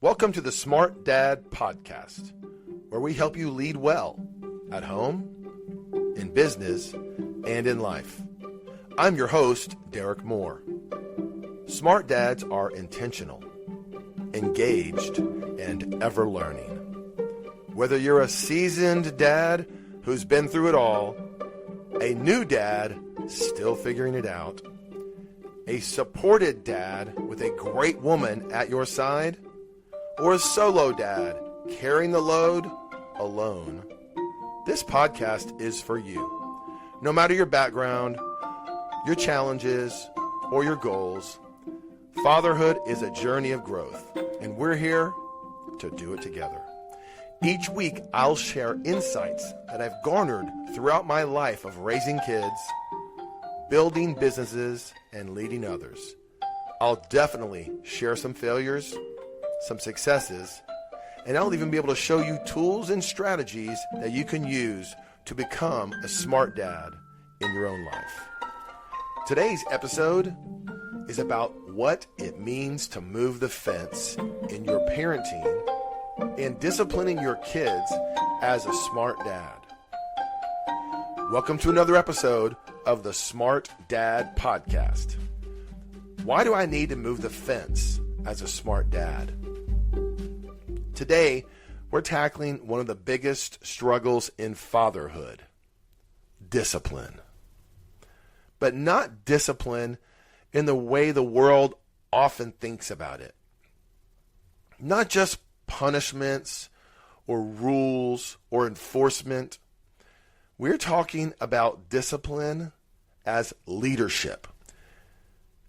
Welcome to the Smart Dad Podcast, where we help you lead well at home, in business, and in life. I'm your host, Derek Moore. Smart dads are intentional, engaged, and ever learning. Whether you're a seasoned dad who's been through it all, a new dad still figuring it out, a supported dad with a great woman at your side, or a solo dad carrying the load alone, this podcast is for you. No matter your background, your challenges, or your goals, fatherhood is a journey of growth, and we're here to do it together. Each week, I'll share insights that I've garnered throughout my life of raising kids, building businesses, and leading others. I'll definitely share some failures, some successes, and I'll even be able to show you tools and strategies that you can use to become a smart dad in your own life. Today's episode is about what it means to move the fence in your parenting and disciplining your kids as a smart dad. Welcome to another episode of the Smart Dad Podcast. Why do I need to move the fence as a smart dad? Today, we're tackling one of the biggest struggles in fatherhood: discipline. But not discipline in the way the world often thinks about it. Not just punishments or rules or enforcement. We're talking about discipline as leadership.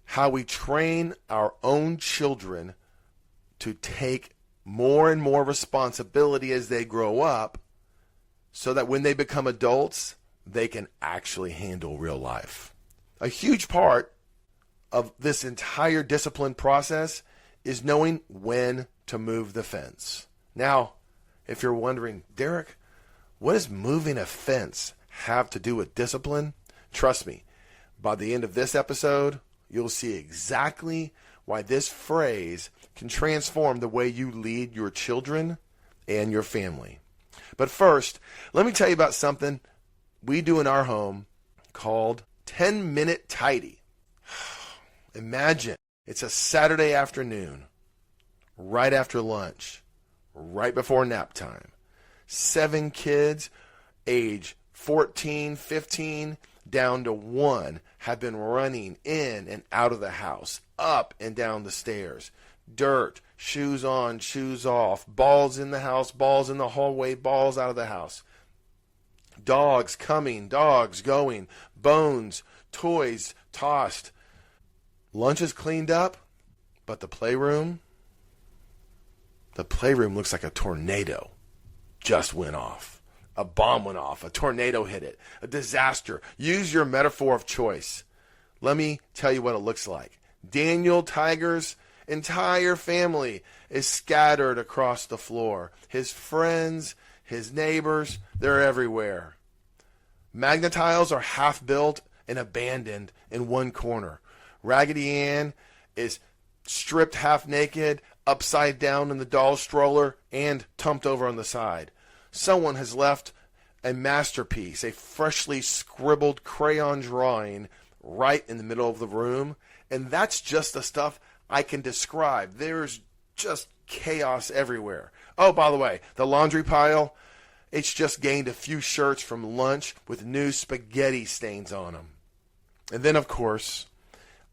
How we train our own children to take more and more responsibility as they grow up, so that when they become adults, they can actually handle real life. A huge part of this entire discipline process is knowing when to move the fence. Now, if you're wondering, Derek, what does moving a fence have to do with discipline? Trust me, by the end of this episode, you'll see exactly why this phrase can transform the way you lead your children and your family. But first, let me tell you about something we do in our home called 10-Minute Tidy. Imagine it's a Saturday afternoon, right after lunch, right before nap time. 7 kids, age 14, 15, down to 1, have been running in and out of the house, up and down the stairs. Dirt, shoes on, shoes off, balls in the house, balls in the hallway, balls out of the house. Dogs coming, dogs going, bones, toys tossed. Lunch is cleaned up, but the playroom looks like a tornado just went off. A bomb went off. A tornado hit it. A disaster. Use your metaphor of choice. Let me tell you what it looks like. Daniel Tiger's entire family is scattered across the floor. His friends, his neighbors, they're everywhere. Magna tiles are half built and abandoned in one corner. Raggedy Ann is stripped half naked, upside down in the doll stroller, and tumped over on the side. Someone has left a masterpiece, a freshly scribbled crayon drawing right in the middle of the room, and that's just the stuff I can describe. There's just chaos everywhere. Oh, by the way, the laundry pile, it's just gained a few shirts from lunch with new spaghetti stains on them. And then, of course,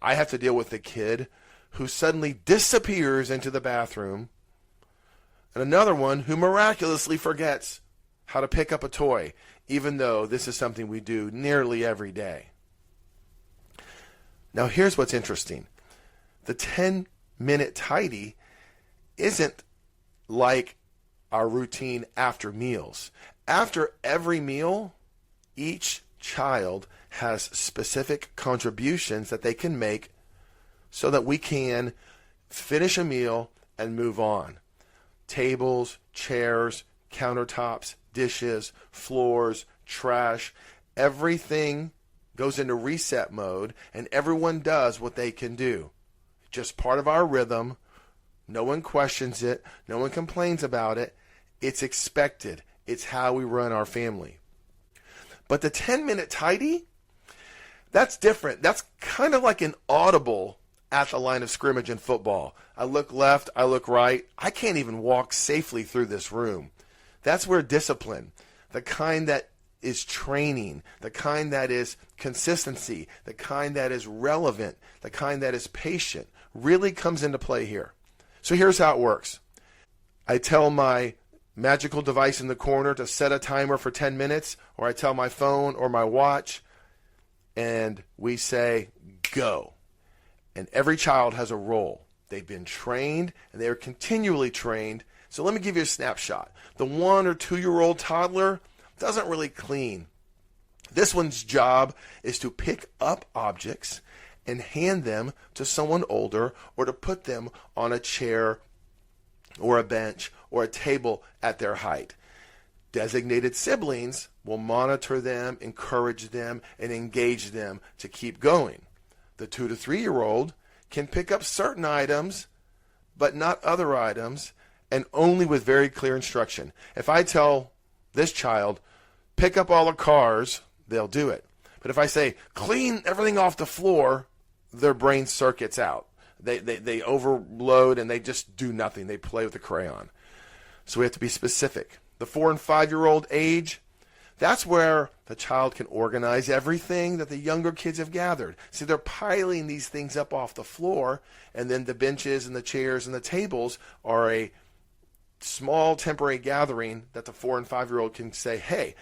I have to deal with the kid who suddenly disappears into the bathroom, and another one who miraculously forgets how to pick up a toy, even though this is something we do nearly every day. Now, here's what's interesting. The 10-minute tidy isn't like our routine after meals. After every meal, each child has specific contributions that they can make so that we can finish a meal and move on. Tables, chairs, countertops, dishes, floors, trash, everything goes into reset mode, and everyone does what they can do. Just part of our rhythm No one questions it. No one complains about it. It's expected. It's how we run our family. But the 10-minute tidy, that's different. That's kind of like an audible at the line of scrimmage in football. I look left, I look right. I can't even walk safely through this room. That's where discipline, the kind that is training, the kind that is consistency, the kind that is relevant, the kind that is patient, really comes into play here. So here's how it works. I tell my magical device in the corner to set a timer for 10 minutes, or I tell my phone or my watch, and we say, go. And every child has a role. They've been trained, and they are continually trained. So let me give you a snapshot. The 1 or 2-year-old toddler doesn't really clean. This one's job is to pick up objects and hand them to someone older, or to put them on a chair or a bench or a table at their height. Designated siblings will monitor them, encourage them, and engage them to keep going. The 2 to 3-year-old can pick up certain items, but not other items, and only with very clear instruction. If I tell this child, pick up all the cars, they'll do it. But if I say, clean everything off the floor, their brain circuits out. They overload and they just do nothing. They play with a crayon. So we have to be specific. The 4 and 5-year-old age, that's where the child can organize everything that the younger kids have gathered. See, they're piling these things up off the floor, and then the benches and the chairs and the tables are a small temporary gathering that the 4 and 5-year-old can say, hey,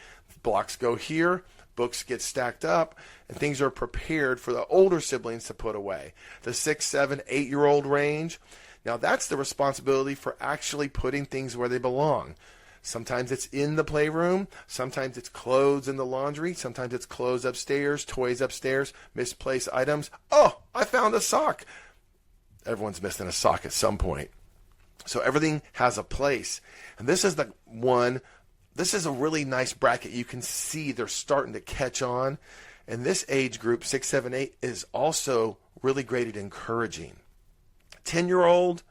blocks go here, books get stacked up, and things are prepared for the older siblings to put away. The 6, 7, 8-year-old range, now that's the responsibility for actually putting things where they belong. Sometimes it's in the playroom, sometimes it's clothes in the laundry, sometimes it's clothes upstairs, toys upstairs, misplaced items. Oh, I found a sock. Everyone's missing a sock at some point. So everything has a place. And this is the one, this is a really nice bracket. You can see they're starting to catch on. And this age group, 6, 7, 8, is also really great at encouraging. 10-year-old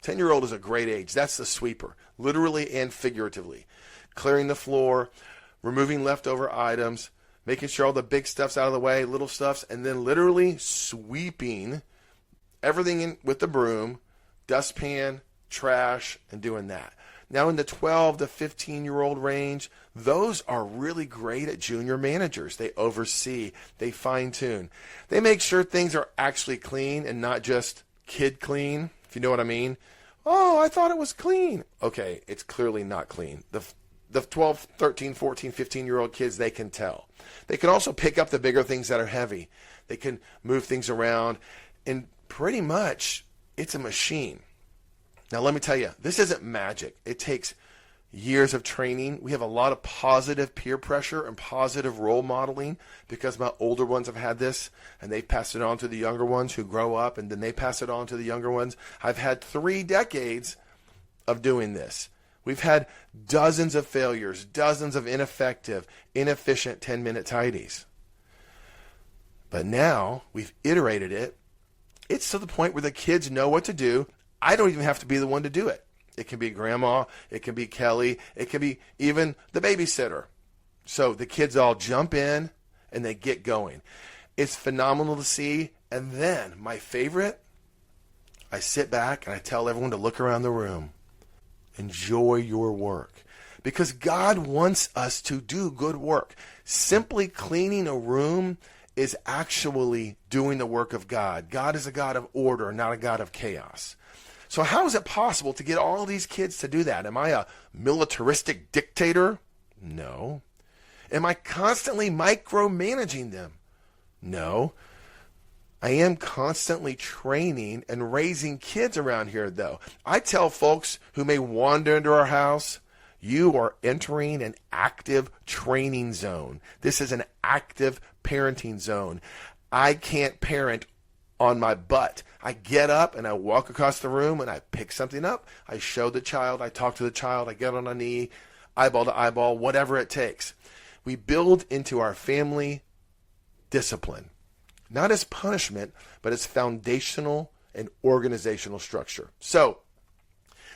is a great age. That's the sweeper, literally and figuratively. Clearing the floor, removing leftover items, making sure all the big stuff's out of the way, little stuffs, and then literally sweeping everything in with the broom, dustpan, trash, and doing that. Now in the 12 to 15-year-old range, those are really great at junior managers. They oversee, they fine-tune. They make sure things are actually clean and not just kid clean, if you know what I mean. Oh, I thought it was clean. Okay, it's clearly not clean. The 12, 13, 14, 15-year-old kids, they can tell. They can also pick up the bigger things that are heavy. They can move things around, and pretty much it's a machine. Now, let me tell you, this isn't magic. It takes years of training. We have a lot of positive peer pressure and positive role modeling because my older ones have had this, and they pass it on to the younger ones who grow up, and then they pass it on to the younger ones. I've had 3 decades of doing this. We've had dozens of failures, dozens of ineffective, inefficient 10-minute tidies. But now we've iterated it. It's to the point where the kids know what to do. I don't even have to be the one to do it. It can be grandma, it can be Kelly, it can be even the babysitter. So the kids all jump in and they get going. It's phenomenal to see. And then my favorite, I sit back and I tell everyone to look around the room. Enjoy your work. Because God wants us to do good work. Simply cleaning a room is actually doing the work of God. God is a God of order, not a God of chaos. So how is it possible to get all these kids to do that? Am I a militaristic dictator? No. Am I constantly micromanaging them? No. I am constantly training and raising kids around here, though. I tell folks who may wander into our house, you are entering an active training zone. This is an active parenting zone. I can't parent on my butt. I get up and I walk across the room and I pick something up. I show the child, I talk to the child, I get on a knee, eyeball to eyeball, whatever it takes. We build into our family discipline, not as punishment, but as foundational and organizational structure. So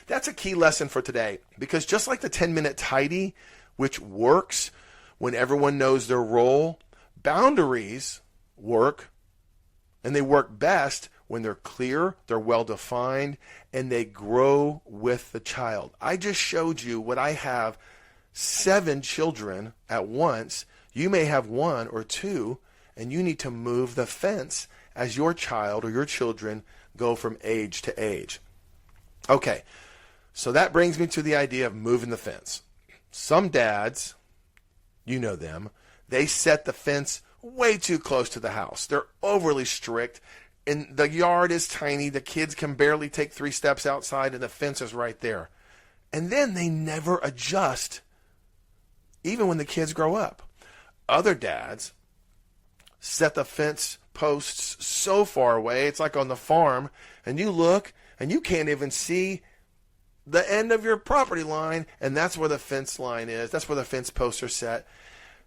that's a key lesson for today, because just like the 10-minute tidy, which works when everyone knows their role, boundaries work, and they work best when they're clear, they're well-defined, and they grow with the child. I just showed you what I have 7 children at once. You may have 1 or 2, and you need to move the fence as your child or your children go from age to age. Okay, so that brings me to the idea of moving the fence. Some dads, you know them, they set the fence way too close to the house. They're overly strict, and the yard is tiny. The kids can barely take 3 steps outside, and the fence is right there. And then they never adjust, even when the kids grow up. Other dads set the fence posts so far away, it's like on the farm, and you look, and you can't even see the end of your property line, and that's where the fence line is. That's where the fence posts are set.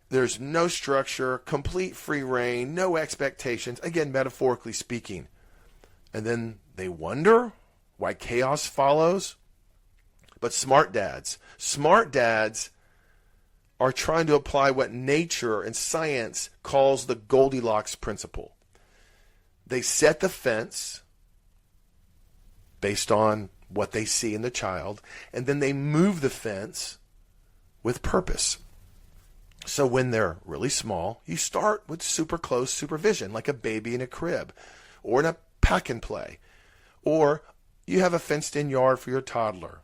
There's no structure, complete free reign, no expectations, again, metaphorically speaking. And then they wonder why chaos follows. But smart dads are trying to apply what nature and science calls the Goldilocks principle. They set the fence based on what they see in the child, and then they move the fence with purpose. So when they're really small, you start with super close supervision, like a baby in a crib or in a pack and play. Or you have a fenced-in yard for your toddler.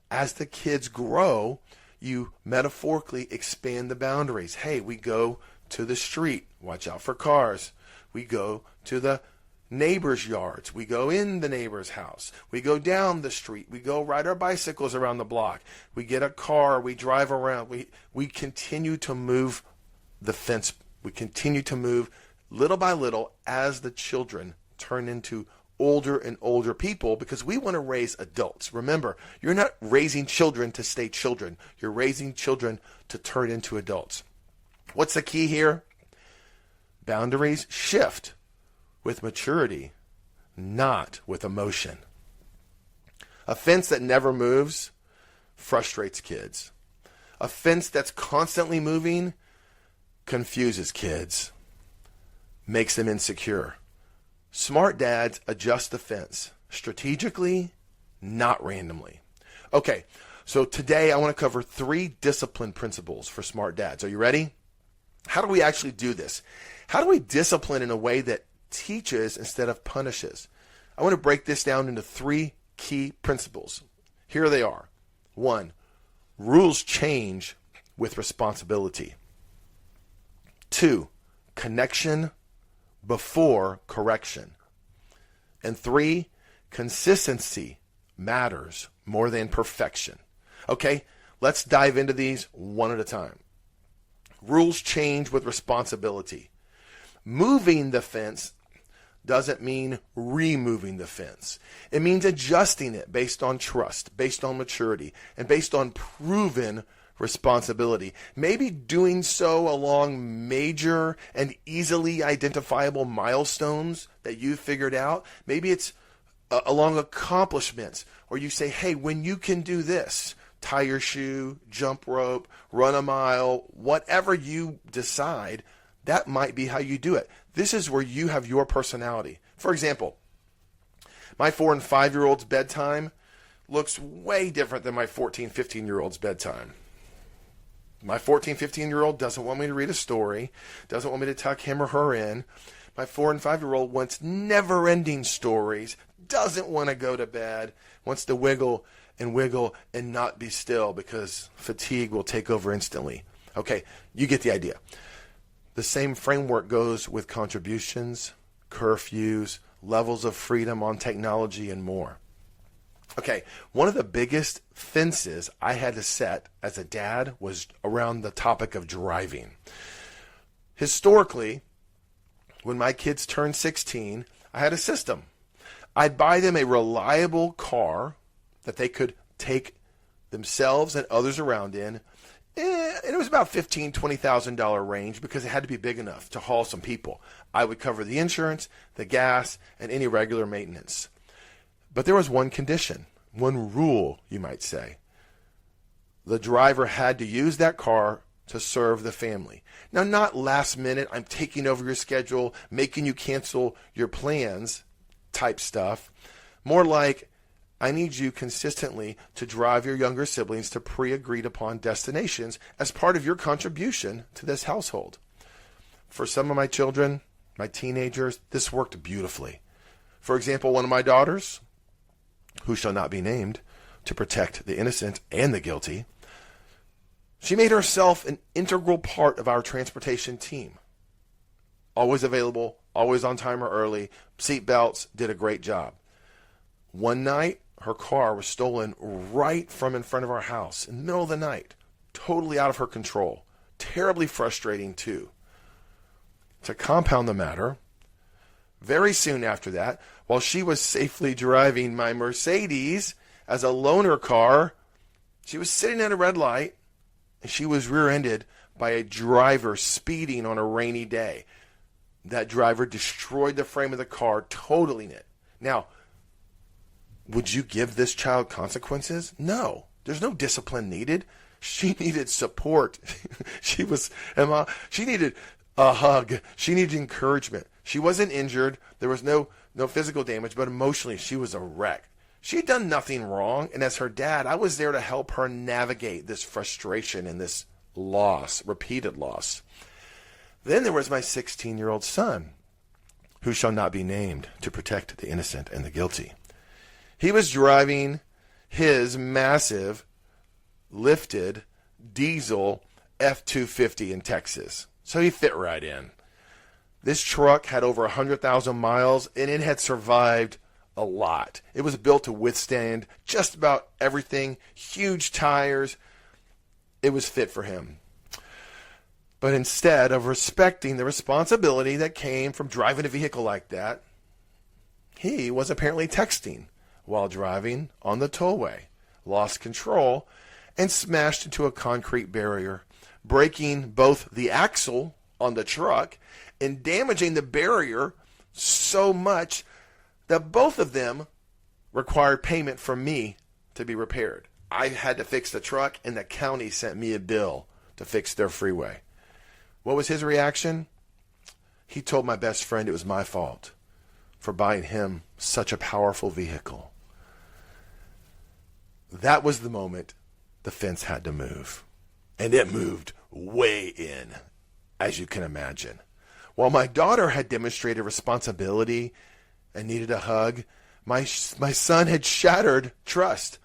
As the kids grow, you metaphorically expand the boundaries. Hey, we go to the street. Watch out for cars. We go to the neighbors' yards. We go in the neighbor's house. We go down the street. We go ride our bicycles around the block. We get a car. We drive around. We continue to move the fence. We continue to move little by little as the children turn into older and older people, because we want to raise adults. Remember, you're not raising children to stay children. You're raising children to turn into adults. What's the key here? Boundaries shift with maturity, not with emotion. A fence that never moves frustrates kids. A fence that's constantly moving confuses kids, makes them insecure. Smart dads adjust the fence strategically, not randomly. Okay, so today I want to cover 3 discipline principles for smart dads. Are you ready? How do we actually do this? How do we discipline in a way that teaches instead of punishes? I want to break this down into 3 key principles. Here they are. 1, rules change with responsibility. 2, connection before correction. And 3, consistency matters more than perfection. Okay, let's dive into these one at a time. Rules change with responsibility. Moving the fence doesn't mean removing the fence. It means adjusting it based on trust, based on maturity, and based on proven responsibility. Maybe doing so along major and easily identifiable milestones that you've figured out. Maybe it's along accomplishments, or you say, hey, when you can do this, tie your shoe, jump rope, run a mile, whatever you decide, that might be how you do it. This is where you have your personality. For example, my 4 and 5-year-old's bedtime looks way different than my 14, 15-year-old's bedtime. My 14, 15-year-old doesn't want me to read a story, doesn't want me to tuck him or her in. My 4 and 5-year-old wants never-ending stories, doesn't want to go to bed, wants to wiggle and not be still because fatigue will take over instantly. Okay, you get the idea. The same framework goes with contributions, curfews, levels of freedom on technology, and more. Okay, one of the biggest fences I had to set as a dad was around the topic of driving. Historically, when my kids turned 16, I had a system. I'd buy them a reliable car that they could take themselves and others around in And it was about $15,000-$20,000 range because it had to be big enough to haul some people. I would cover the insurance, the gas, and any regular maintenance. But there was one condition, one rule, you might say. The driver had to use that car to serve the family. Now, not last minute, I'm taking over your schedule, making you cancel your plans type stuff. More like, I need you consistently to drive your younger siblings to pre-agreed upon destinations as part of your contribution to this household. For some of my children, my teenagers, this worked beautifully. For example, one of my daughters, who shall not be named, to protect the innocent and the guilty, she made herself an integral part of our transportation team. Always available, always on time or early, seat belts, did a great job. One night, her car was stolen right from in front of our house in the middle of the night. Totally out of her control. Terribly frustrating, too. To compound the matter, very soon after that, while she was safely driving my Mercedes as a loaner car, she was sitting at a red light, and she was rear-ended by a driver speeding on a rainy day. That driver destroyed the frame of the car, totaling it. Now, would you give this child consequences? No. There's no discipline needed. She needed support. She needed a hug. She needed encouragement. She wasn't injured. There was no physical damage, but emotionally, she was a wreck. She had done nothing wrong, and as her dad, I was there to help her navigate this frustration and this loss, repeated loss. Then there was my 16-year-old son, who shall not be named, to protect the innocent and the guilty. He was driving his massive, lifted, diesel F-250 in Texas, so he fit right in. This truck had over 100,000 miles, and it had survived a lot. It was built to withstand just about everything, huge tires. It was fit for him. But instead of respecting the responsibility that came from driving a vehicle like that, he was apparently texting while driving on the tollway, lost control, and smashed into a concrete barrier, breaking both the axle on the truck and damaging the barrier so much that both of them required payment from me to be repaired. I had to fix the truck, and the county sent me a bill to fix their freeway. What was his reaction? He told my best friend it was my fault for buying him such a powerful vehicle. That was the moment the fence had to move. And it moved way in, as you can imagine. While my daughter had demonstrated responsibility and needed a hug, my son had shattered trust.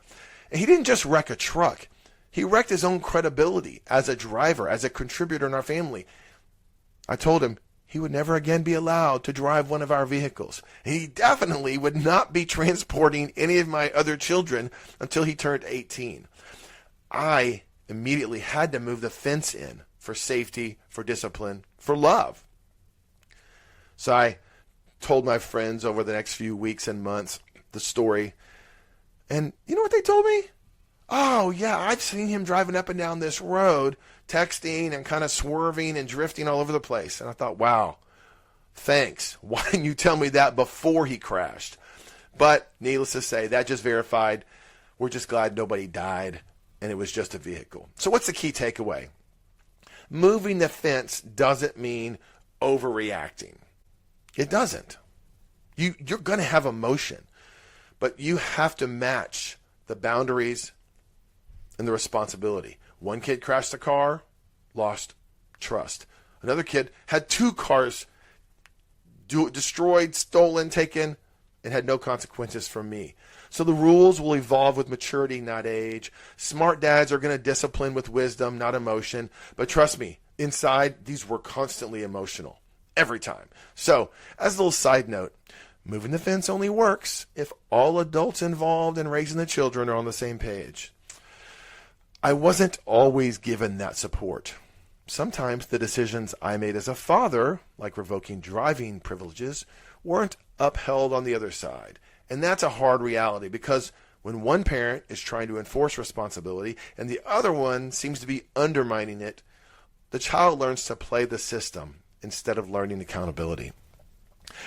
And he didn't just wreck a truck. He wrecked his own credibility as a driver, as a contributor in our family. I told him he would never again be allowed to drive one of our vehicles. He definitely would not be transporting any of my other children until he turned 18. I immediately had to move the fence in for safety, for discipline, for love. So I told my friends over the next few weeks and months the story. And you know what they told me? Oh, yeah, I've seen him driving up and down this road, texting and kind of swerving and drifting all over the place. And I thought, wow, thanks. Why didn't you tell me that before he crashed? But needless to say, that just verified we're just glad nobody died and it was just a vehicle. So what's the key takeaway? Moving the fence doesn't mean overreacting. It doesn't. You're going to have emotion, but you have to match the boundaries and the responsibility. One kid crashed the car, lost trust. Another kid had two cars destroyed, stolen, taken, and had no consequences from me. So the rules will evolve with maturity, not age. Smart dads are going to discipline with wisdom, not emotion. But trust me, inside, these were constantly emotional. Every time. So, as a little side note, moving the fence only works if all adults involved in raising the children are on the same page. I wasn't always given that support. Sometimes the decisions I made as a father, like revoking driving privileges, weren't upheld on the other side. And that's a hard reality because when one parent is trying to enforce responsibility and the other one seems to be undermining it, the child learns to play the system instead of learning accountability.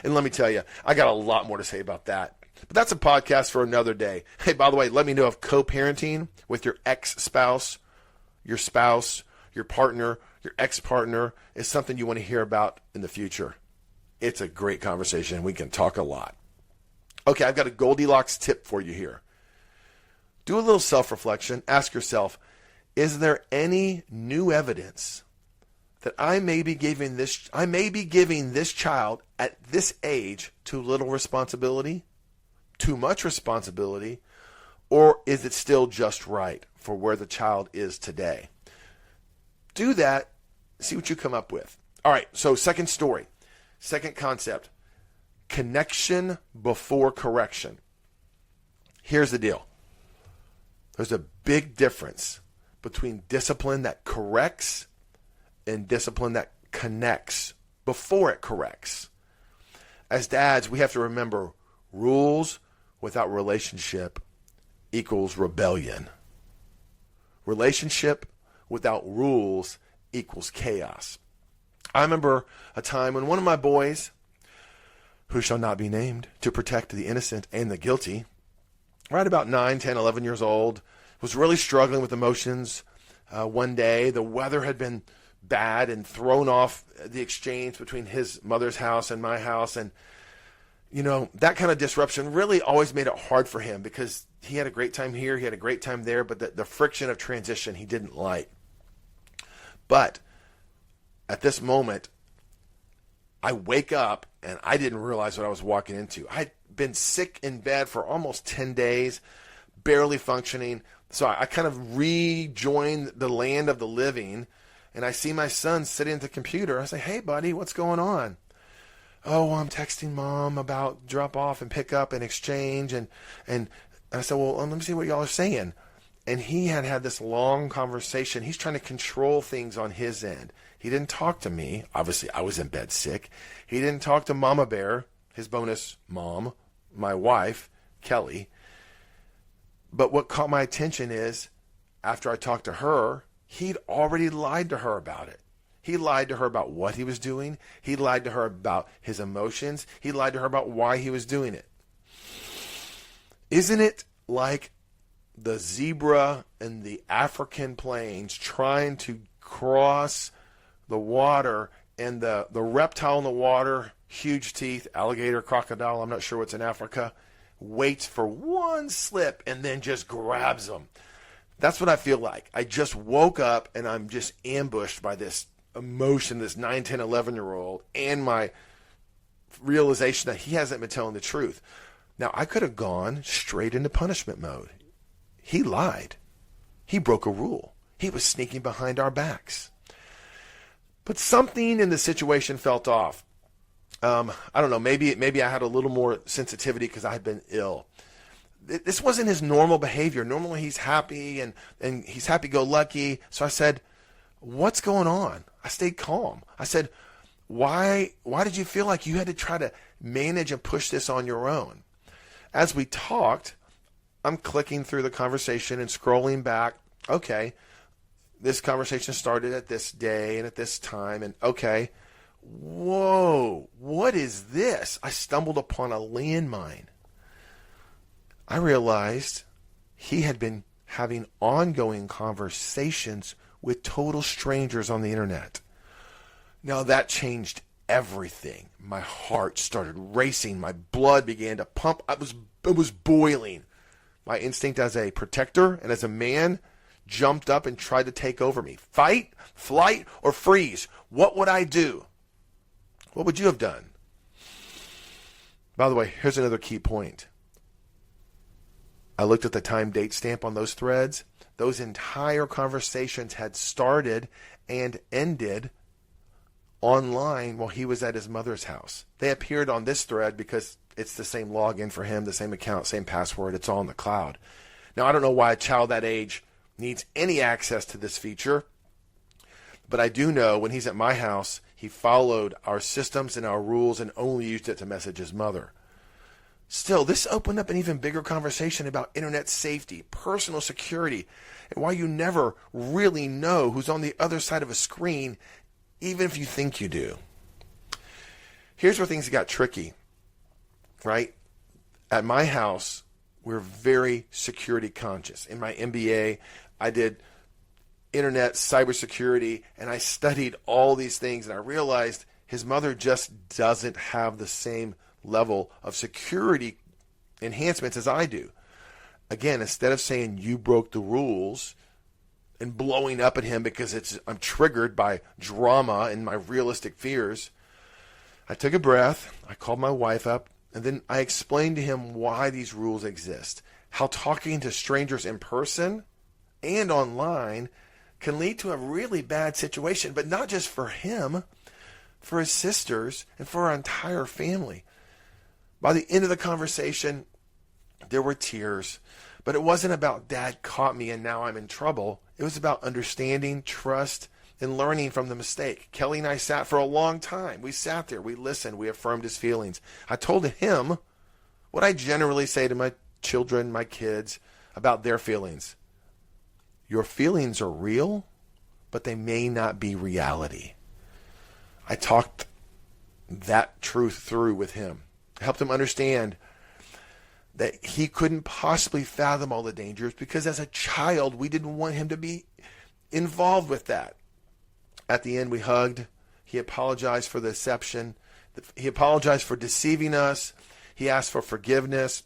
And let me tell you, I got a lot more to say about that. But that's a podcast for another day. Hey, by the way, let me know if co-parenting with your ex-spouse, your spouse, your partner, your ex-partner is something you want to hear about in the future. It's a great conversation. We can talk a lot. Okay, I've got a Goldilocks tip for you here. Do a little self-reflection. Ask yourself, is there any new evidence that I may be giving this child at this age too little responsibility, too much responsibility, or is it still just right for where the child is today? Do that, see what you come up with. All right, so second story, second concept, connection before correction. Here's the deal. There's a big difference between discipline that corrects and discipline that connects before it corrects. As dads, we have to remember rules without relationship equals rebellion. Relationship without rules equals chaos. I remember a time when one of my boys, who shall not be named, to protect the innocent and the guilty, right about 9, 10, 11 years old, was really struggling with emotions. One day, the weather had been bad and thrown off the exchange between his mother's house and my house. And, you know, that kind of disruption really always made it hard for him because he had a great time here, he had a great time there, but the friction of transition he didn't like. But at this moment, I wake up and I didn't realize what I was walking into. I'd been sick in bed for almost 10 days, barely functioning. So I kind of rejoined the land of the living, and I see my son sitting at the computer. I say, "Hey, buddy, what's going on?" "Oh, I'm texting mom about drop off and pick up and exchange." And I said, "Well, let me see what y'all are saying." And he had this long conversation. He's trying to control things on his end. He didn't talk to me. Obviously, I was in bed sick. He didn't talk to Mama Bear, his bonus mom, my wife, Kelly. But what caught my attention is, after I talked to her, he'd already lied to her about it. He lied to her about what he was doing. He lied to her about his emotions. He lied to her about why he was doing it. Isn't it like the zebra in the African plains trying to cross the water, and the reptile in the water, huge teeth, alligator, crocodile, I'm not sure what's in Africa, waits for one slip and then just grabs them? That's what I feel like. I just woke up and I'm just ambushed by this emotion, this 9, 10, 11-year-old, and my realization that he hasn't been telling the truth. Now, I could have gone straight into punishment mode. He lied. He broke a rule. He was sneaking behind our backs. But something in the situation felt off. I don't know, maybe I had a little more sensitivity because I had been ill. This wasn't his normal behavior. Normally he's happy and he's happy-go-lucky. So I said, "What's going on?" I stayed calm. I said, why did you feel like you had to try to manage and push this on your own? As we talked, I'm clicking through the conversation and scrolling back. Okay, this conversation started at this day and at this time, and okay, whoa, what is this? I stumbled upon a landmine. I realized he had been having ongoing conversations with total strangers on the internet. Now that changed everything. My heart started racing. My blood began to pump. It was boiling. My instinct as a protector and as a man jumped up and tried to take over me. Fight, flight, or freeze. What would I do? What would you have done? By the way, here's another key point. I looked at the time date stamp on those threads. Those entire conversations had started and ended online while he was at his mother's house. They appeared on this thread because it's the same login for him, the same account, same password. It's all in the cloud. Now, I don't know why a child that age needs any access to this feature, but I do know when he's at my house, he followed our systems and our rules and only used it to message his mother. Still, this opened up an even bigger conversation about internet safety, personal security, and why you never really know who's on the other side of a screen, even if you think you do. Here's where things got tricky, right? At my house, we're very security conscious. In my MBA, I did internet cybersecurity, and I studied all these things, and I realized his mother just doesn't have the same level of security enhancements as I do. Again, instead of saying you broke the rules and blowing up at him because I'm triggered by drama and my realistic fears, I took a breath, I called my wife up, and then I explained to him why these rules exist, how talking to strangers in person and online can lead to a really bad situation, but not just for him, for his sisters, and for our entire family. By the end of the conversation, there were tears, but it wasn't about Dad caught me and now I'm in trouble. It was about understanding, trust, and learning from the mistake. Kelly and I sat for a long time. We sat there, we listened, we affirmed his feelings. I told him what I generally say to my children, my kids, about their feelings. Your feelings are real, but they may not be reality. I talked that truth through with him. I helped him understand that he couldn't possibly fathom all the dangers because as a child, we didn't want him to be involved with that. At the end, we hugged. He apologized for the deception. He apologized for deceiving us. He asked for forgiveness.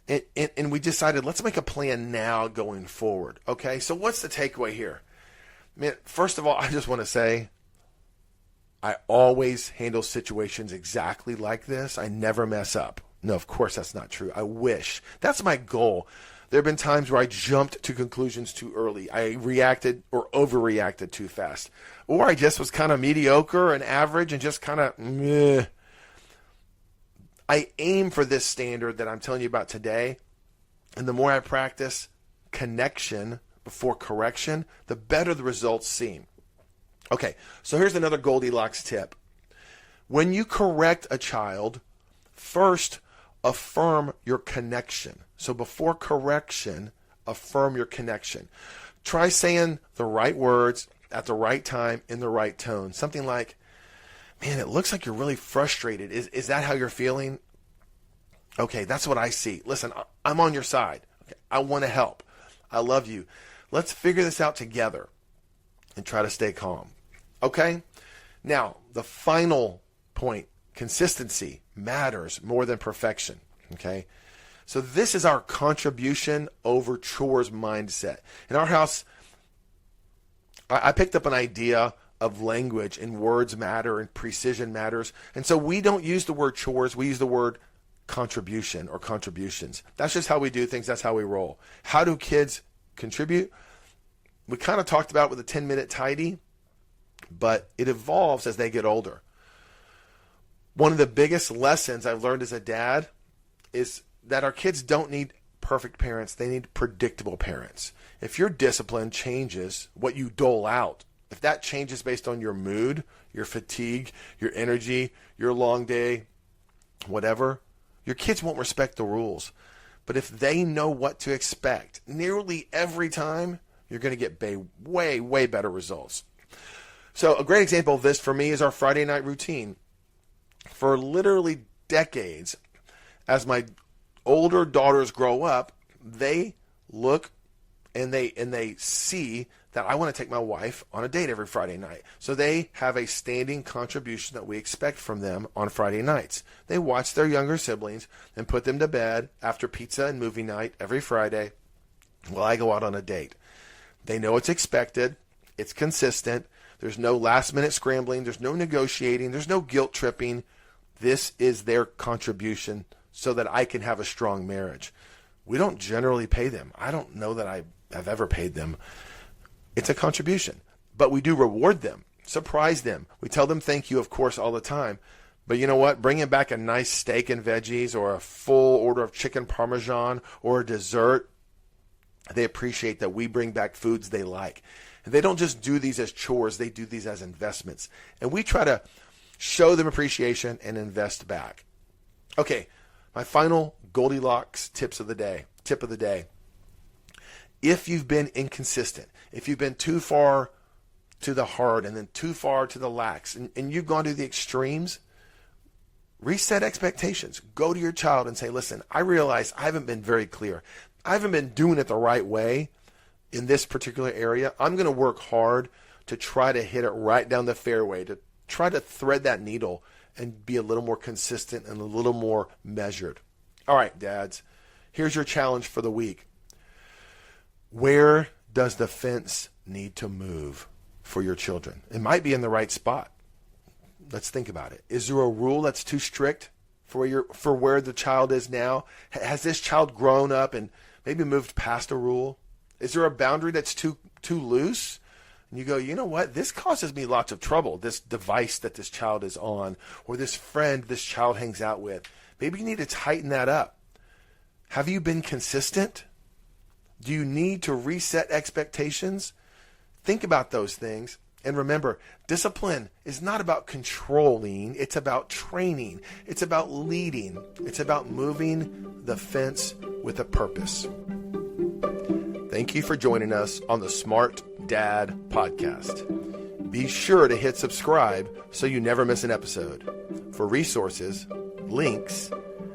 And we decided, let's make a plan now going forward. Okay, so what's the takeaway here? Man, first of all, I just want to say, I always handle situations exactly like this. I never mess up. No, of course that's not true. I wish. That's my goal. There have been times where I jumped to conclusions too early. I reacted or overreacted too fast. Or I just was kind of mediocre and average and just kind of meh. I aim for this standard that I'm telling you about today. And the more I practice connection before correction, the better the results seem. Okay, so here's another Goldilocks tip. When you correct a child, first affirm your connection. So before correction, affirm your connection. Try saying the right words at the right time in the right tone. Something like, man, it looks like you're really frustrated. Is that how you're feeling? Okay, that's what I see. Listen, I'm on your side. Okay, I want to help. I love you. Let's figure this out together and try to stay calm. Okay? Now, the final point, consistency matters more than perfection. Okay? So this is our contribution over chores mindset. In our house, I picked up an idea of language and words matter and precision matters. And so we don't use the word chores. We use the word contribution or contributions. That's just how we do things. That's how we roll. How do kids contribute? We kind of talked about it with a 10-minute tidy, but it evolves as they get older. One of the biggest lessons I've learned as a dad is that our kids don't need perfect parents. They need predictable parents. If your discipline changes what you dole out, if that changes based on your mood, your fatigue, your energy, your long day, whatever, your kids won't respect the rules. But if they know what to expect nearly every time, you're going to get way, way better results. So a great example of this for me is our Friday night routine. For literally decades, as my older daughters grow up, they look and they see that I want to take my wife on a date every Friday night. So they have a standing contribution that we expect from them on Friday nights. They watch their younger siblings and put them to bed after pizza and movie night every Friday while I go out on a date. They know it's expected. It's consistent. There's no last minute scrambling. There's no negotiating. There's no guilt tripping. This is their contribution so that I can have a strong marriage. We don't generally pay them. I don't know that I have ever paid them. It's a contribution. But we do reward them, surprise them. We tell them thank you, of course, all the time. But you know what? Bringing back a nice steak and veggies or a full order of chicken parmesan or a dessert, they appreciate that we bring back foods they like. And they don't just do these as chores. They do these as investments. And we try to show them appreciation and invest back. Okay, so here's the My final Goldilocks tip of the day. If you've been inconsistent, if you've been too far to the hard and then too far to the lax, and you've gone to the extremes, reset expectations. Go to your child and say, listen, I realize I haven't been very clear. I haven't been doing it the right way in this particular area. I'm going to work hard to try to hit it right down the fairway, to try to thread that needle and be a little more consistent and a little more measured. All right, dads, here's your challenge for the week. Where does the fence need to move for your children? It might be in the right spot. Let's think about it. Is there a rule that's too strict for where the child is now? Has this child grown up and maybe moved past a rule? Is there a boundary that's too loose? And you go, you know what? This causes me lots of trouble, this device that this child is on, or this friend this child hangs out with. Maybe you need to tighten that up. Have you been consistent? Do you need to reset expectations? Think about those things. And remember, discipline is not about controlling. It's about training. It's about leading. It's about moving the fence with a purpose. Thank you for joining us on the Smart Dad Podcast. Be sure to hit subscribe so you never miss an episode. For resources, links,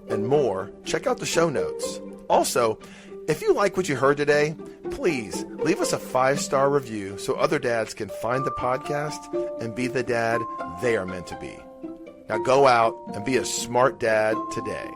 and more, check out the show notes. Also, if you like what you heard today, please leave us a 5-star review so other dads can find the podcast and be the dad they are meant to be. Now go out and be a smart dad today.